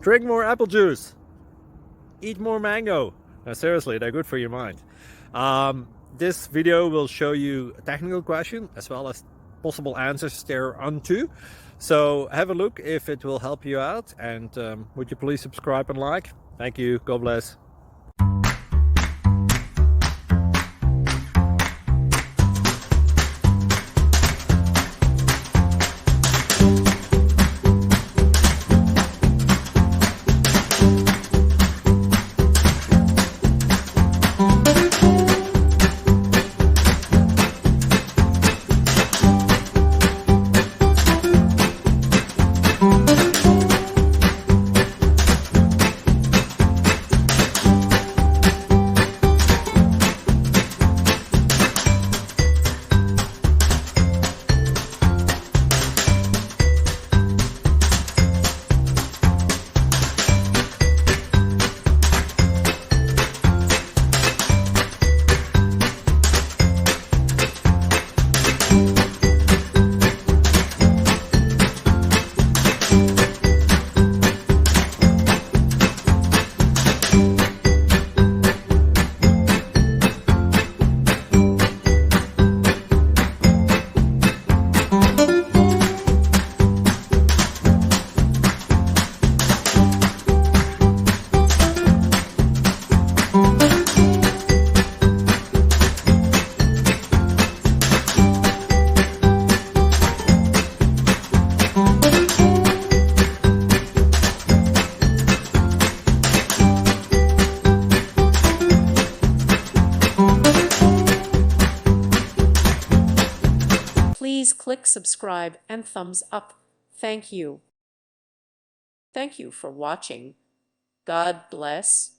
Drink more apple juice. Eat more mango. No, seriously, they're good for your mind. This video will show you a technical question as well as possible answers thereunto. So have a look if it will help you out, and would you please subscribe and like? Thank you. God bless. Please click subscribe and thumbs up. Thank you. Thank you for watching. God bless.